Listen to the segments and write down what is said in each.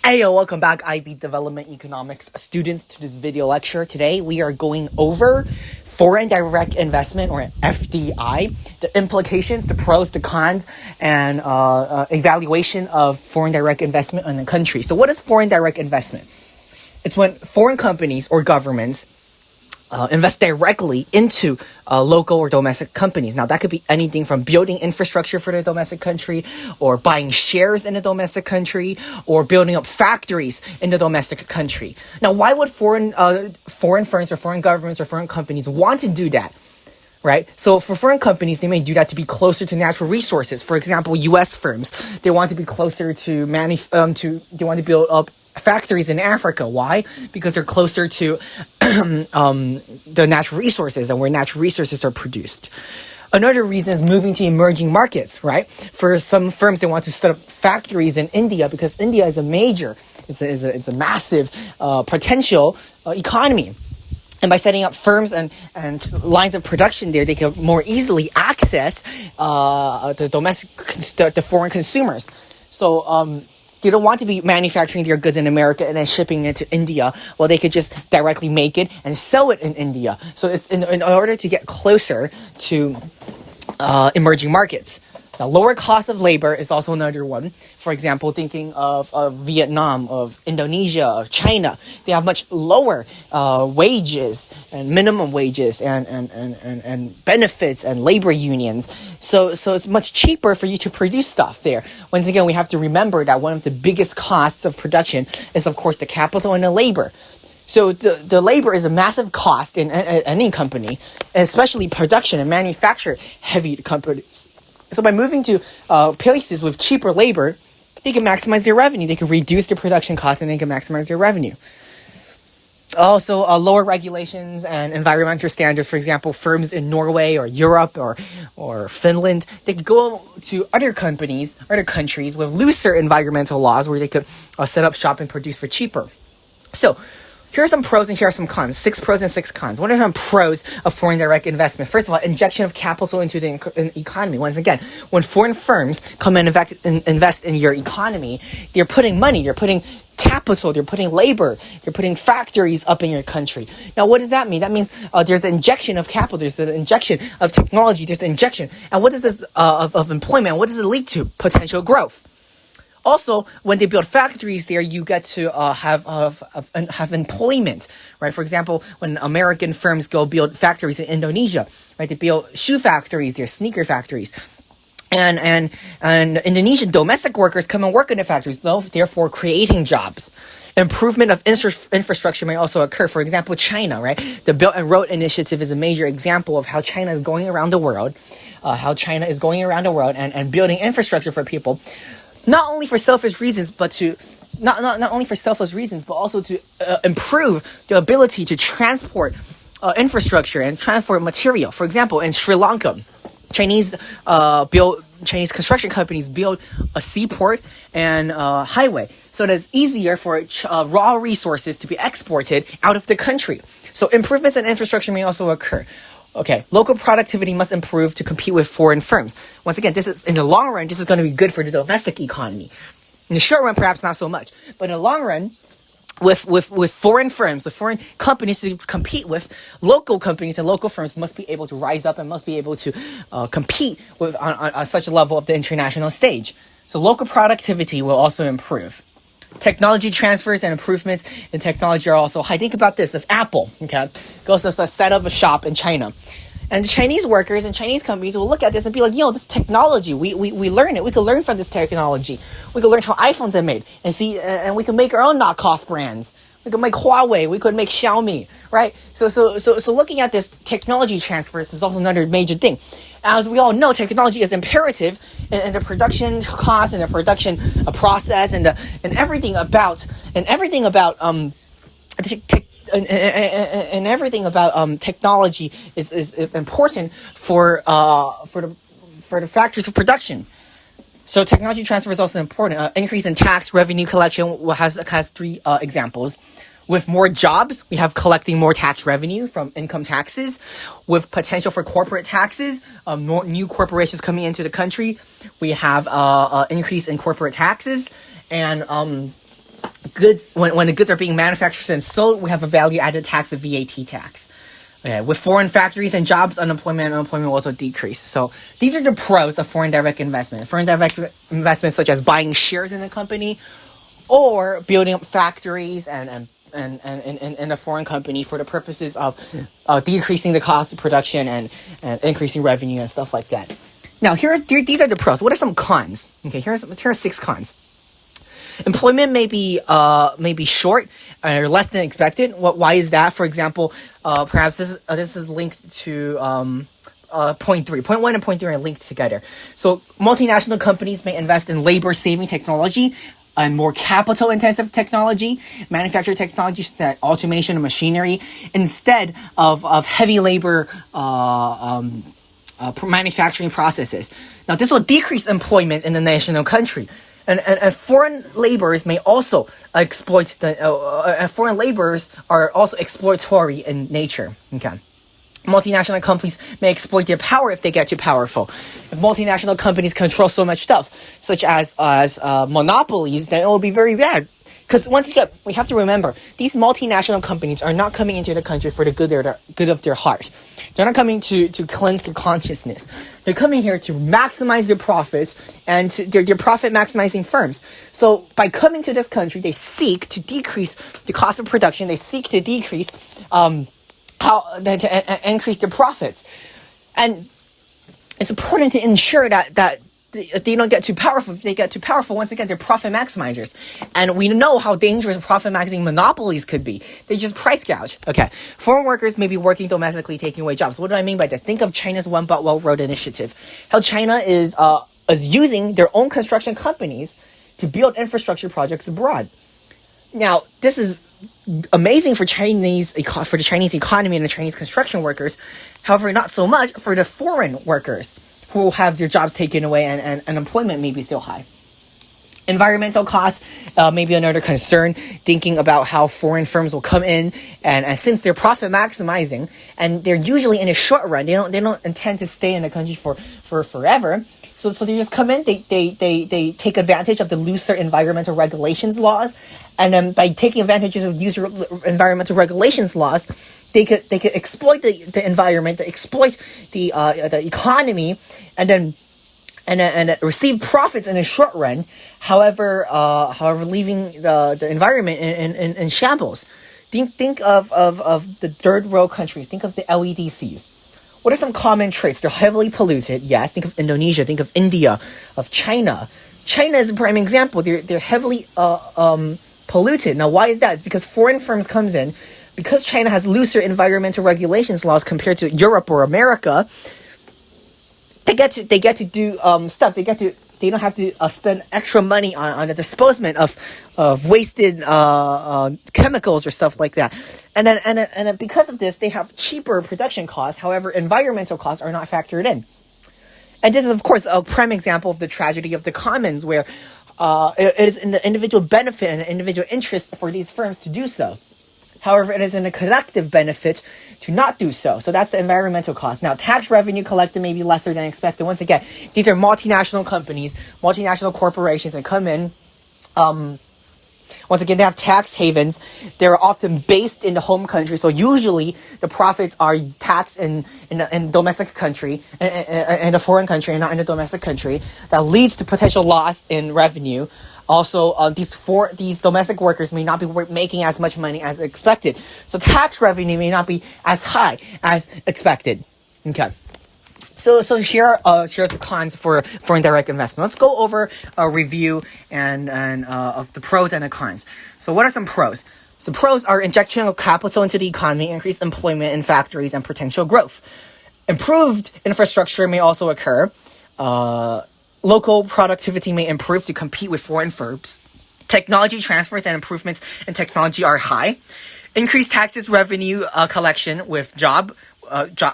Hey, welcome back, IB Development Economics students, to this video lecture. Today, we are going over foreign direct investment, or FDI, the implications, the pros, the cons, and evaluation of foreign direct investment in a country. So what is foreign direct investment? It's when foreign companies or governments invest directly into local or domestic companies. Now, that could be anything from building infrastructure for the domestic country, or buying shares in the domestic country, or building up factories in the domestic country. Now, why would foreign firms or foreign governments or foreign companies want to do that? Right? So for foreign companies, they may do that to be closer to natural resources. For example, U.S. firms, they want to be closer to they want to build up factories in Africa. Why? Because they're closer to the natural resources and where natural resources are produced. Another reason is moving to emerging markets, right? For some firms, they want to set up factories in India because India is a massive potential economy. And by setting up firms and lines of production there, they can more easily access the foreign consumers. So they don't want to be manufacturing their goods in America and then shipping it to India. Well, they could just directly make it and sell it in India. So it's in order to get closer to emerging markets. Now, lower cost of labor is also another one. For example, thinking of Vietnam, of Indonesia, of China, they have much lower wages and minimum wages and benefits and labor unions. So it's much cheaper for you to produce stuff there. Once again, we have to remember that one of the biggest costs of production is, of course, the capital and the labor. So the labor is a massive cost in any company, especially production and manufacture heavy companies. So by moving to places with cheaper labor, they can maximize their revenue. They can reduce their production costs and they can maximize their revenue. Also, lower regulations and environmental standards. For example, firms in Norway or Europe or Finland, they could go to other countries with looser environmental laws where they could set up shop and produce for cheaper. So here are some pros and here are some cons. 6 pros and 6 cons. What are some pros of foreign direct investment? First of all, injection of capital into the economy. Once again, when foreign firms come and invest in your economy, they're putting money, they're putting capital, they're putting labor, they're putting factories up in your country. Now, what does that mean? That means there's an injection of capital, there's an injection of technology, there's an injection. And what does this of employment? What does it lead to? Potential growth. Also, when they build factories there, you get to have employment, right? For example, when American firms go build factories in Indonesia, right? They build shoe factories, they're sneaker factories. And Indonesian domestic workers come and work in the factories, therefore creating jobs. Improvement of infrastructure may also occur. For examtle, China, right? The Belt and Road Initiative is a major example of how China is going around the world, and building infrastructure for people. Not only for selfish reasons, but also to improve the ability to transport infrastructure and transport material. For example, in Sri Lanka, Chinese construction companies build a seaport and highway, so that it's easier for raw resources to be exported out of the country. So improvements in infrastructure may also occur. Okay, local productivity must improve to compete with foreign firms. Once again, in the long run, this is going to be good for the domestic economy. In the short run, perhaps not so much. But in the long run, with foreign firms, with foreign companies to compete with, local companies and local firms must be able to rise up and must be able to compete on such a level of the international stage. So local productivity will also improve. Technology transfers and improvements in technology are also high. Think about this. If Apple, goes to set up a shop in China, and the Chinese workers and Chinese companies will look at this and be like, this technology, we learn it. We can learn from this technology. We can learn how iPhones are made and see, and we can make our own knockoff brands. We could make Huawei. We could make Xiaomi, right? So looking at this technology transfers is also another major thing. As we all know, technology is imperative in the production cost and the production process and everything about technology is important for the factors of production. So technology transfer is also important. Increase in tax revenue collection has 3 examples. With more jobs, we have collecting more tax revenue from income taxes. With potential for corporate taxes, more new corporations coming into the country, we have increase in corporate taxes. And when the goods are being manufactured and sold, we have a value added tax, a VAT tax. Okay, with foreign factories and jobs, unemployment will also decrease. So these are the pros of foreign direct investment. Foreign direct investment, such as buying shares in a company or building up factories and a foreign company for the purposes of decreasing the cost of production and increasing revenue and stuff like that. Now, these are the pros. What are some cons? Okay, here are 6 cons. Employment may be short or less than expected. Why is that? For example, perhaps this is linked to point 3. Point 1 and point 3 are linked together. So multinational companies may invest in labor-saving technology and more capital-intensive technology, manufacturing technologies, that automation and machinery, instead of heavy labor manufacturing processes. Now, this will decrease employment in the national country. And foreign laborers may also exploit foreign laborers are also exploitatory in nature. Okay. Multinational companies may exploit their power if they get too powerful. If multinational companies control so much stuff, such as monopolies, then it will be very bad. Because once again, we have to remember, these multinational companies are not coming into the country for the good of their heart. They're not coming to cleanse their consciousness. They're coming here to maximize their profits, and they're profit maximizing firms. So by coming to this country, they seek to decrease the cost of production. They seek to decrease increase their profits. And it's important to ensure that they don't get too powerful. If they get too powerful, once again, they're profit maximizers. And we know how dangerous profit maximizing monopolies could be. They just price gouge. Okay. Foreign workers may be working domestically, taking away jobs. What do I mean by this? Think of China's One Belt One Road initiative. How China is using their own construction companies to build infrastructure projects abroad. Now, this is amazing for the Chinese economy and the Chinese construction workers. However, not so much for the foreign workers who will have their jobs taken away and unemployment may be still high. Environmental costs may be another concern, thinking about how foreign firms will come in and since they're profit maximizing and they're usually in a short run, they don't intend to stay in the country for forever. So they just come in, they take advantage of the looser environmental regulations laws, and then by taking advantage of looser environmental regulations laws, they could exploit the environment, they exploit the economy, and then receive profits in the short run. However, leaving the environment in shambles. Think of the third world countries. Think of the LEDCs. What are some common traits? They're heavily polluted. Yes. Think of Indonesia. Think of India. Of China. China is a prime example. They're heavily polluted. Now, why is that? It's because foreign firms comes in. Because China has looser environmental regulations laws compared to Europe or America, they get to do stuff. They don't have to spend extra money on the disposement of wasted chemicals or stuff like that. And then because of this, they have cheaper production costs. However, environmental costs are not factored in. And this is, of course, a prime example of the tragedy of the commons, where it is in the individual benefit and the individual interest for these firms to do so. However, it is in a collective benefit to not do so. So that's the environmental cost. Now, tax revenue collected may be lesser than expected. Once again, these are multinational companies, multinational corporations that come in. Once again, they have tax havens. They're often based in the home country. So usually the profits are taxed in domestic country, in a foreign country, and not in the domestic country. That leads to potential loss in revenue. Also, these domestic workers may not be making as much money as expected. So tax revenue may not be as high as expected. Okay. So here's the cons for foreign direct investment. Let's go over a review and of the pros and the cons. So what are some pros? So pros are injection of capital into the economy, increased employment in factories, and potential growth. Improved infrastructure may also occur. Local productivity may improve to compete with foreign firms. Technology transfers and improvements in technology are high. Increased taxes revenue collection with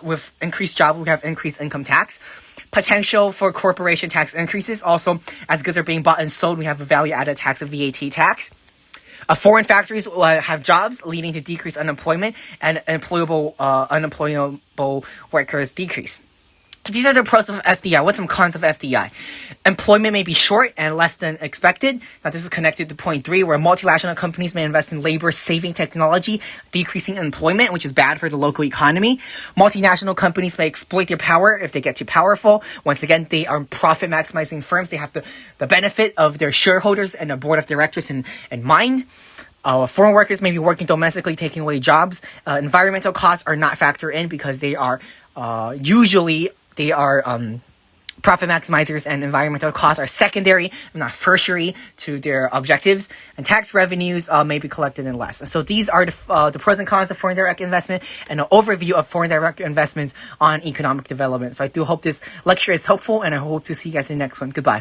with increased job, we have increased income tax. Potential for corporation tax increases. Also, as goods are being bought and sold, we have a value-added tax, a VAT tax. Foreign factories will have jobs, leading to decreased unemployment, and unemployable workers decrease. So these are the pros of FDI. What's some cons of FDI? Employment may be short and less than expected. Now, this is connected to point 3, where multinational companies may invest in labor-saving technology, decreasing employment, which is bad for the local economy. Multinational companies may exploit their power if they get too powerful. Once again, they are profit-maximizing firms. They have the benefit of their shareholders and a board of directors in mind. Foreign workers may be working domestically, taking away jobs. Environmental costs are not factored in because they are usually profit maximizers, and environmental costs are secondary, not tertiary to their objectives. And tax revenues may be collected in less. So these are the pros and cons of foreign direct investment and an overview of foreign direct investments on economic development. So I do hope this lecture is helpful, and I hope to see you guys in the next one. Goodbye.